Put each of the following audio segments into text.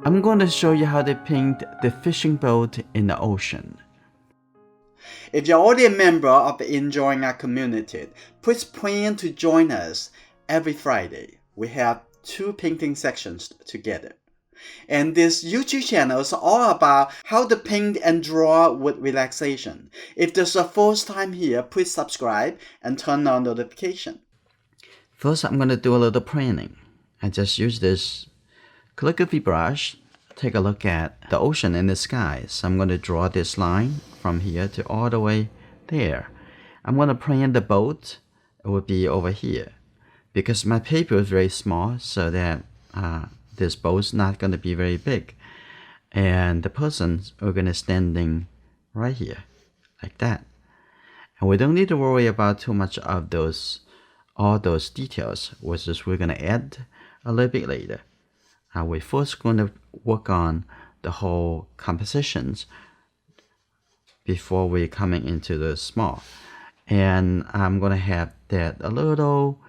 I'm going to show you how to paint the fishing boat in the ocean. If you're already a member of the Enjoying Art community, please plan to join us every Friday. We have 2 painting sections together. And this YouTube channel is all about how to paint and draw with relaxation. If this is your first time here, please subscribe and turn on notification. First, I'm going to do a little planning. I just use this calligraphy brush. Take a look at the ocean and the sky. So I'm going to draw this line from here to all the way there. I'm going to plan the boat. It will be over here. Because my paper is very small, so that this boat's not going to be very big. And the persons are going to standing right here, like that. And we don't need to worry about too much of all those details, which is we're going to add a little bit later. We're first going to work on the whole compositions before we're coming into the small. And I'm going to have that a little,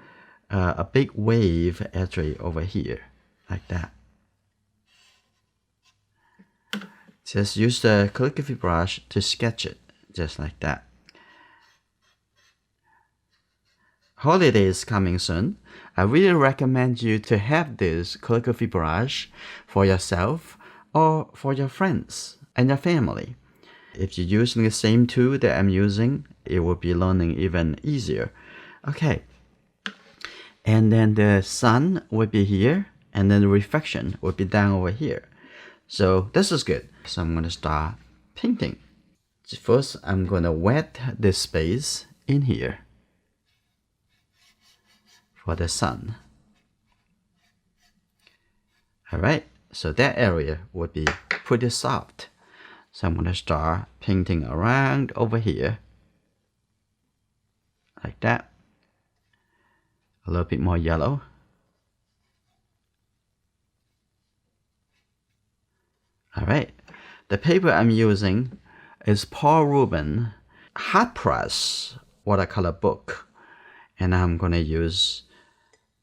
a big wave actually over here, like that. Just use the calligraphy brush to sketch it, just like that. Holiday is coming soon. I really recommend you to have this calligraphy brush for yourself or for your friends and your family. If you're using the same tool that I'm using, it will be learning even easier. Okay. And then the sun will be here, and then the reflection will be down over here. So this is good. So I'm going to start painting. First, I'm going to wet this space in here for the sun. Alright, so that area would be pretty soft. So I'm going to start painting around over here. Like that. A little bit more yellow. Alright, the paper I'm using is Paul Rubin Hot Press watercolor book. And I'm going to use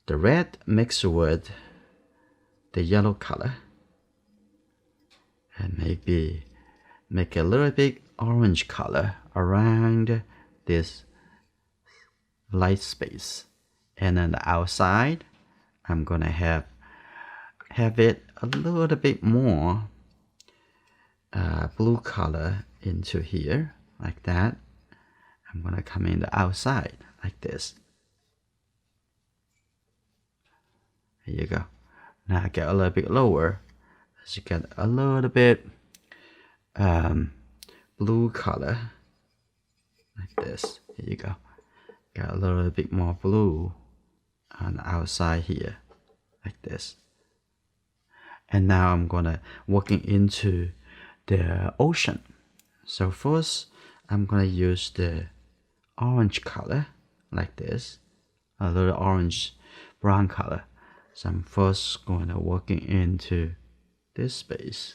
the red mixed with the yellow color. And maybe make a little bit orange color around this light space. And then the outside, I'm going to have it a little bit more blue color into here, like that. I'm going to come in the outside, like this. There you go. Now I get a little bit lower. As you get a little bit blue color, like this. Here you go. Got a little bit more blue on the outside here, like this. And now I'm gonna working into the ocean. So first I'm gonna use the orange color, like this, a little orange brown color. So I'm first going to working into this space,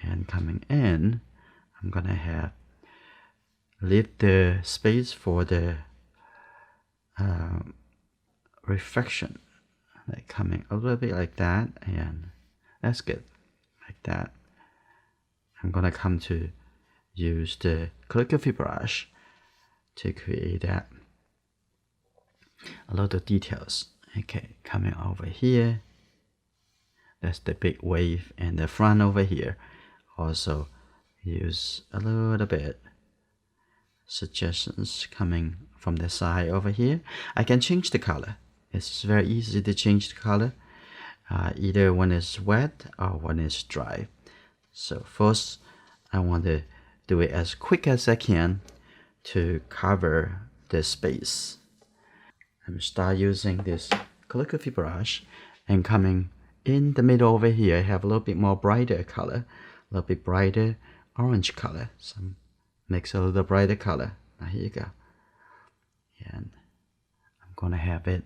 and coming in, I'm gonna have leave the space for the reflection, like coming a little bit like that, and that's good, like that. I'm gonna come to use the calligraphy brush to create that a lot of details. Okay, coming over here, that's the big wave, and the front over here also use a little bit suggestions coming from the side over here. I can change the color. It's very easy to change the color, either when it's wet or when it's dry. So first I want to do it as quick as I can to cover the space. I'm start using this calligraphy brush and coming in the middle over here. I have a little bit more brighter color, a little bit brighter orange color. So mix a little brighter color. Now here you go. And I'm gonna have it,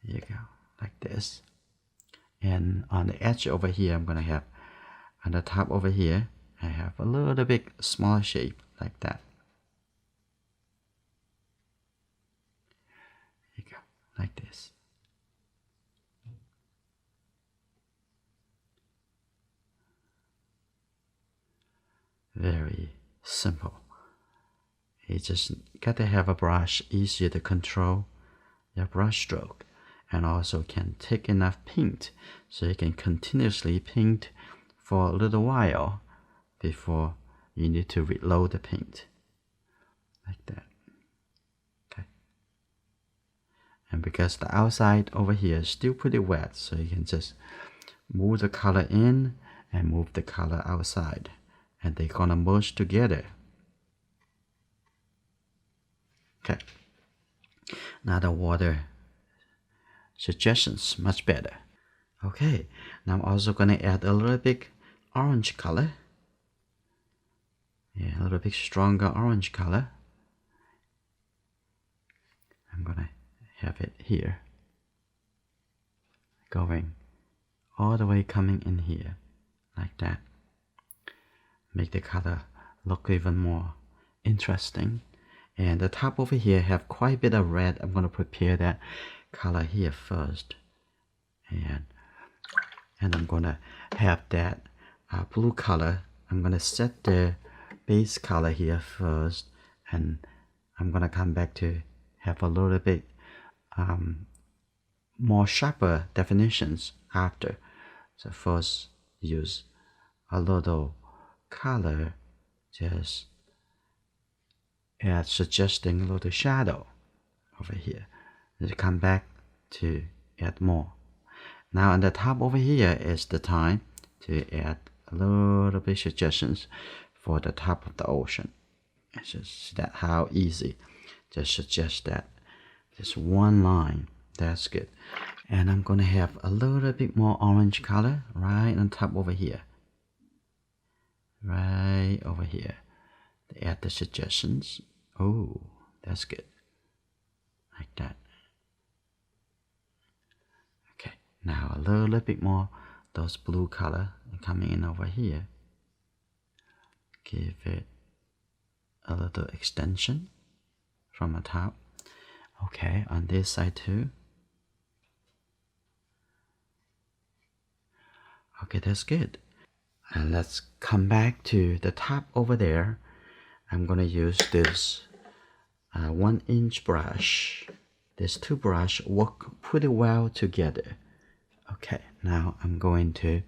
here you go, like this. And on the edge over here, I'm gonna have, on the top over here, I have a little bit smaller shape, like that. Here you go, like this. very simple. You just got to have a brush easier to control your brush stroke, and also can take enough paint so you can continuously paint for a little while before you need to reload the paint, like that. Okay. And because the outside over here is still pretty wet, so you can just move the color in and move the color outside, and they're gonna merge together. Okay. Now the water suggestions much better. Okay, now I'm also gonna add a little bit orange color. Yeah, a little bit stronger orange color. I'm gonna have it here, going all the way coming in here, like that. Make the color look even more interesting. And the top over here have quite a bit of red. I'm gonna prepare that color here first, and I'm gonna have that blue color. I'm gonna set the base color here first, and I'm gonna come back to have a little bit more sharper definitions after. So first use a little color, just add suggesting a little shadow over here. Then come back to add more. Now on the top over here is the time to add a little bit suggestions for the top of the ocean. It's just that how easy. Just suggest that. Just one line. That's good. And I'm gonna have a little bit more orange color right on top over here. Right over here. To add the suggestions. Oh, that's good. Like that. Okay. Now a little bit more those blue color coming in over here. Give it a little extension from the top. Okay, on this side too. Okay, that's good. And let's come back to the top over there. I'm gonna use this 1-inch brush. These two brushes work pretty well together. Okay, now I'm going to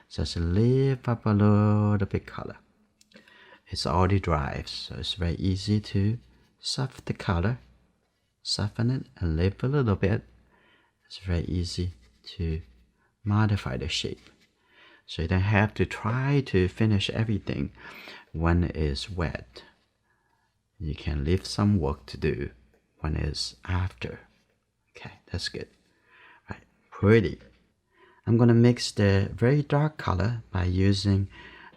just lift up a little bit color. It's already dry, so it's very easy to soften the color, soften it and lift a little bit. It's very easy to modify the shape. So you don't have to try to finish everything when it's wet. You can leave some work to do when it's after. Okay, that's good. Right, pretty. I'm gonna mix the very dark color by using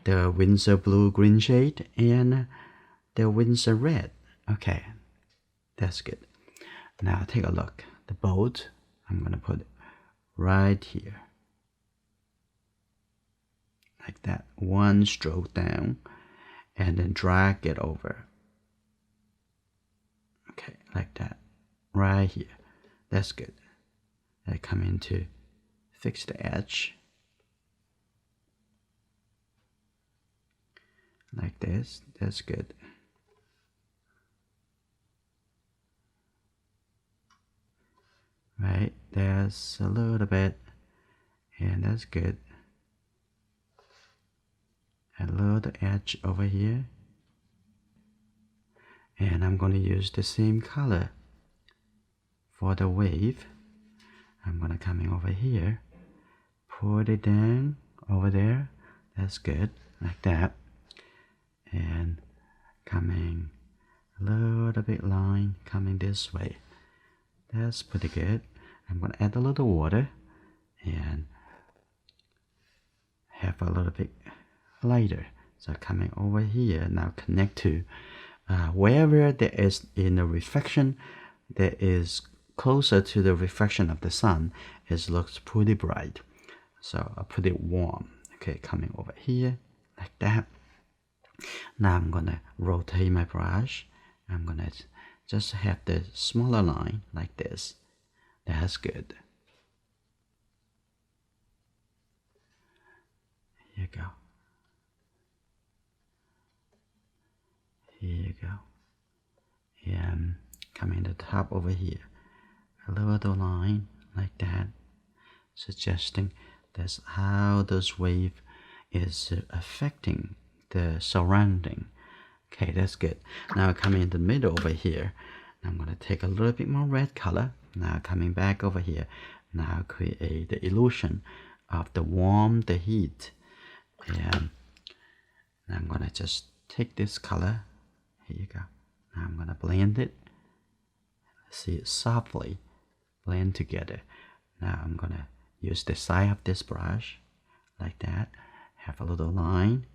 the Winsor blue green shade and the Winsor red. Okay, that's good. Now take a look. The boat, I'm gonna put it right here. Like that, one stroke down, and then drag it over. Okay, like that, right here. That's good. I come in to fix the edge. Like this, that's good. Right, there's a little bit, and that's good. A little edge over here. And I'm going to use the same color for the wave. I'm going to come in over here, put it down over there. That's good, like that. And coming a little bit line coming this way. That's pretty good. I'm going to add a little water and have a little bit lighter. So coming over here, now connect to wherever there is in the reflection, there is closer to the reflection of the sun, it looks pretty bright. So pretty warm. Okay, coming over here like that. Now I'm gonna rotate my brush. I'm gonna just have the smaller line like this. That's good. Here you go. go. And coming to the top over here, a little line like that, suggesting that's how this wave is affecting the surrounding. Okay, that's good. Now coming in the middle over here, I'm going to take a little bit more red color. Now coming back over here, now create the illusion of the warm, the heat. And I'm going to just take this color. Here you go. Now I'm going to blend it. See it softly blend together. Now I'm going to use the side of this brush like that. Have a little line.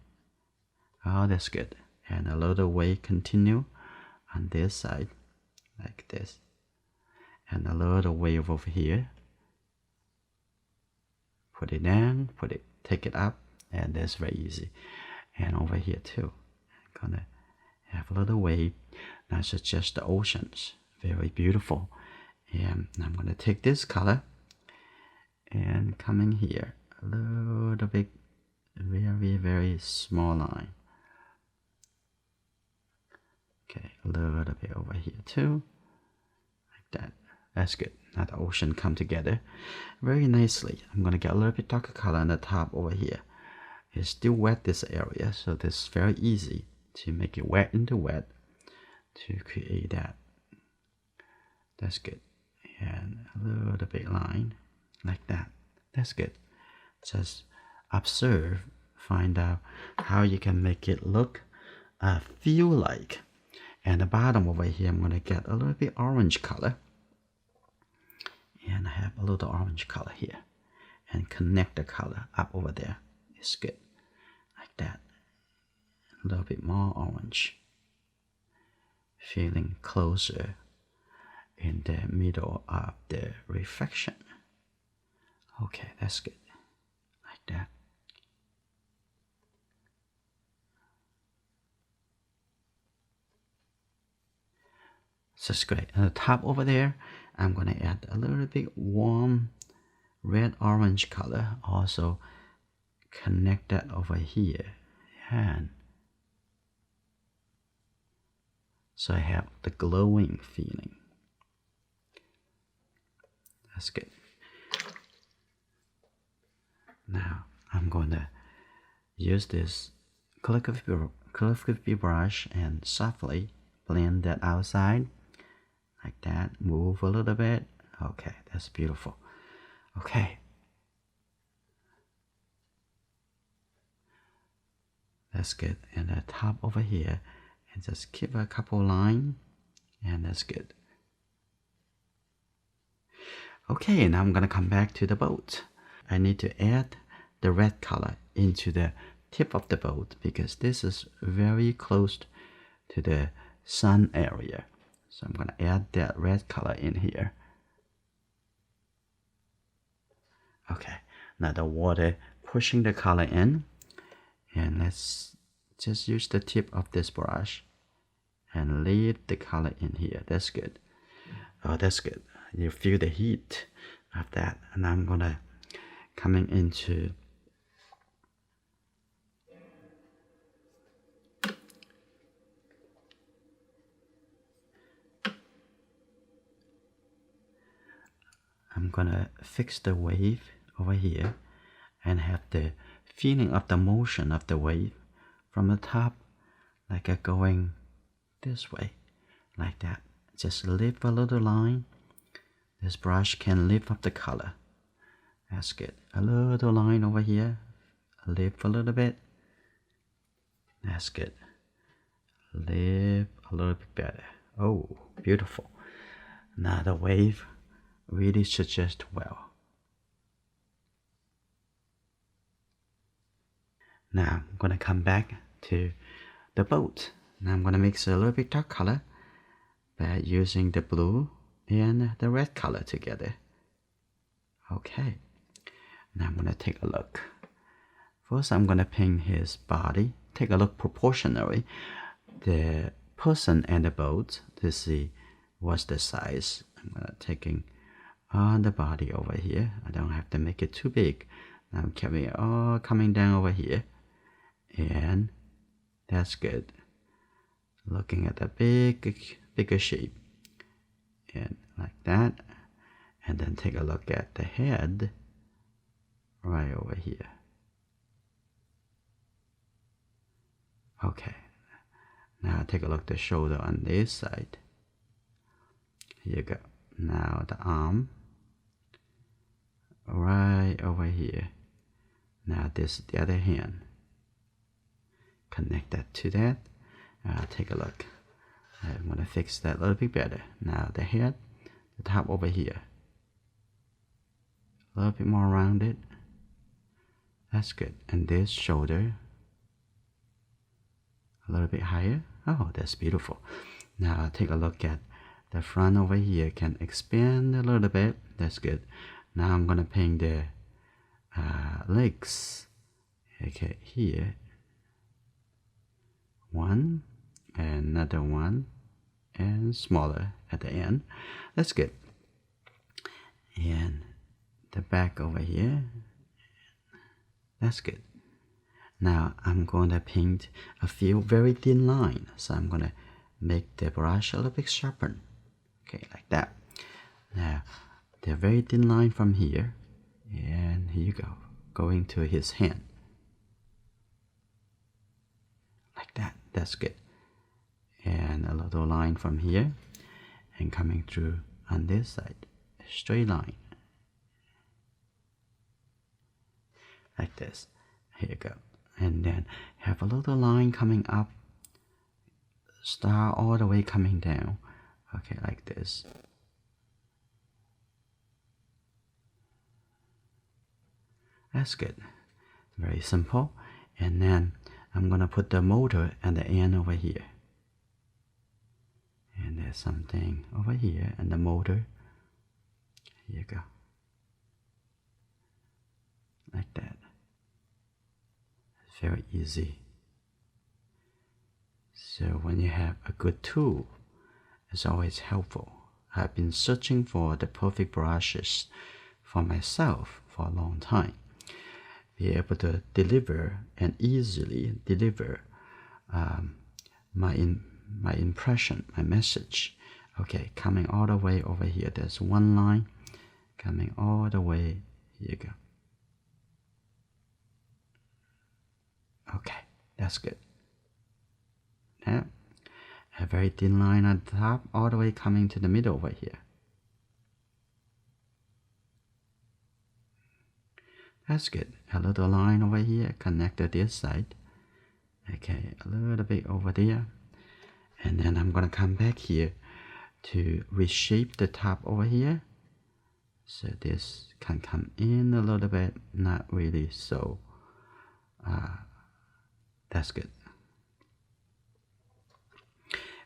Oh, that's good. And a little wave continue on this side like this. And a little wave over here. Put it down, take it up, and that's very easy. And over here too. I'm gonna have a little wave. Now it's just the oceans. Very beautiful. And I'm gonna take this color and come in here. A little bit, very, very small line. Okay, a little bit over here too. Like that. That's good. Now the ocean come together very nicely. I'm gonna get a little bit darker color on the top over here. It's still wet this area, so this is very easy to make it wet into wet to create that. That's good. And a little bit line like that. That's good. Just observe, find out how you can make it look, feel like. And the bottom over here, I'm gonna get a little bit orange color. And I have a little orange color here. And connect the color up over there. It's good. Like that. A little bit more orange. Feeling closer in the middle of the reflection. Okay, that's good. Like that. So it's great. On the top over there, I'm going to add a little bit warm red-orange color. Also connect that over here. And so I have the glowing feeling. That's good. Now I'm going to use this calligraphy brush and softly blend that outside. Like that. Move a little bit. Okay, that's beautiful. Okay. That's good. And the top over here, and just keep a couple lines, and that's good. Okay, now I'm gonna come back to the boat. I need to add the red color into the tip of the boat because this is very close to the sun area. So I'm gonna add that red color in here. Okay, now the water pushing the color in, and let's just use the tip of this brush and leave the color in here. That's good. Oh, that's good. You feel the heat of that. And I'm gonna coming into I'm gonna fix the wave over here and have the feeling of the motion of the wave from the top, like a going this way, like that. Just lift a little line. This brush can lift up the color. That's good. A little line over here. Lift a little bit. That's good. Lift a little bit better. Oh, beautiful. Now the wave really suggests well. Now I'm gonna come back to the boat. Now I'm gonna mix a little bit dark color by using the blue and the red color together. Okay. Now I'm gonna take a look. First I'm gonna paint his body. Take a look proportionally. The person and the boat to see what's the size. I'm gonna taking on the body over here. I don't have to make it too big. Now I'm carrying it all coming down over here. And that's good. looking at the bigger shape, and like that. And then take a look at the head right over here. Okay, now take a look at the shoulder on this side. Here you go. Now the arm right over here. Now this is the other hand. Connect that to that. Take a look. I'm gonna fix that a little bit better. Now the head, the top over here. A little bit more rounded. That's good. And this shoulder, a little bit higher. Oh, that's beautiful. Now take a look at the front over here. Can expand a little bit. That's good. Now I'm gonna paint the legs. Okay, here. One, and another one, and smaller at the end. That's good. And the back over here. That's good. Now I'm going to paint a few very thin lines. So I'm going to make the brush a little bit sharper. Okay, like that. Now the very thin line from here, and here you go, going to his hand. Like that. That's good. And a little line from here, and coming through on this side, a straight line. Like this. Here you go. And then have a little line coming up, start all the way coming down. Okay, like this. That's good. Very simple. And then I'm gonna put the motor at the end over here. And there's something over here, and the motor. Here you go. Like that. It's very easy. So when you have a good tool, it's always helpful. I've been searching for the perfect brushes for myself for a long time. Be able to deliver and easily deliver my impression, my message. Okay, coming all the way over here. There's one line coming all the way. Here you go. Okay, that's good. Now, a very thin line on the top, all the way coming to the middle over here. That's good. A little line over here, connect to this side. Okay, a little bit over there. And then I'm gonna come back here to reshape the top over here. So this can come in a little bit, not really so. That's good.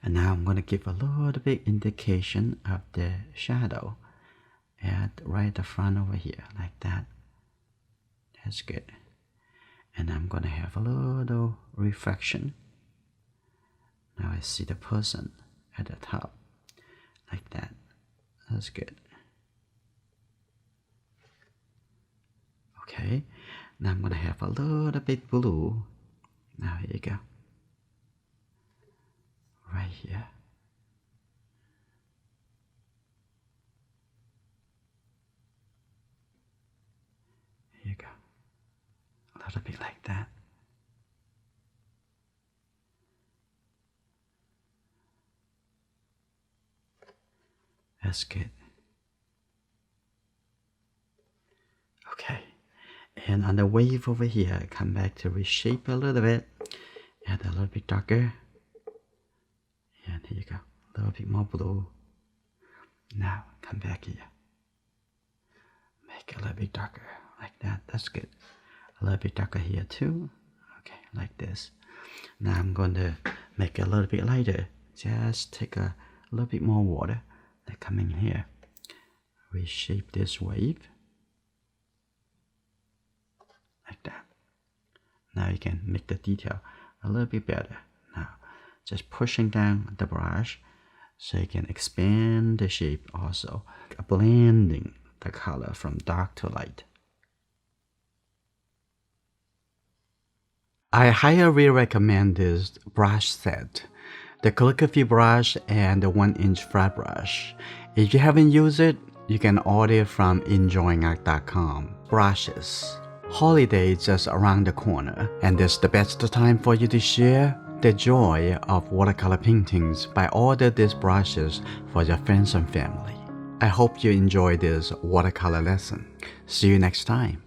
And now I'm going to give a little bit indication of the shadow at right at the front over here, like that. That's good. And I'm going to have a little reflection. Now I see the person at the top, like that. That's good. Okay, now I'm going to have a little bit blue. Now here you go. Right here. Here you go. A little bit like that. That's good. Okay. And on the wave over here, I come back to reshape a little bit. Add a little bit darker. And here you go. A little bit more blue. Now, come back here. Make it a little bit darker. Like that. That's good. A little bit darker here too. Okay, like this. Now I'm going to make it a little bit lighter. Just take a little bit more water. Like come in here. Reshape this wave. Like that. Now you can make the detail a little bit better. Now, just pushing down the brush so you can expand the shape also, blending the color from dark to light. I highly recommend this brush set. the calligraphy brush and the 1-inch flat brush. If you haven't used it, you can order it from enjoyingart.com. Brushes. Holiday is just around the corner, and this is the best time for you to share the joy of watercolor paintings by ordering these brushes for your friends and family. I hope you enjoy this watercolor lesson. See you next time.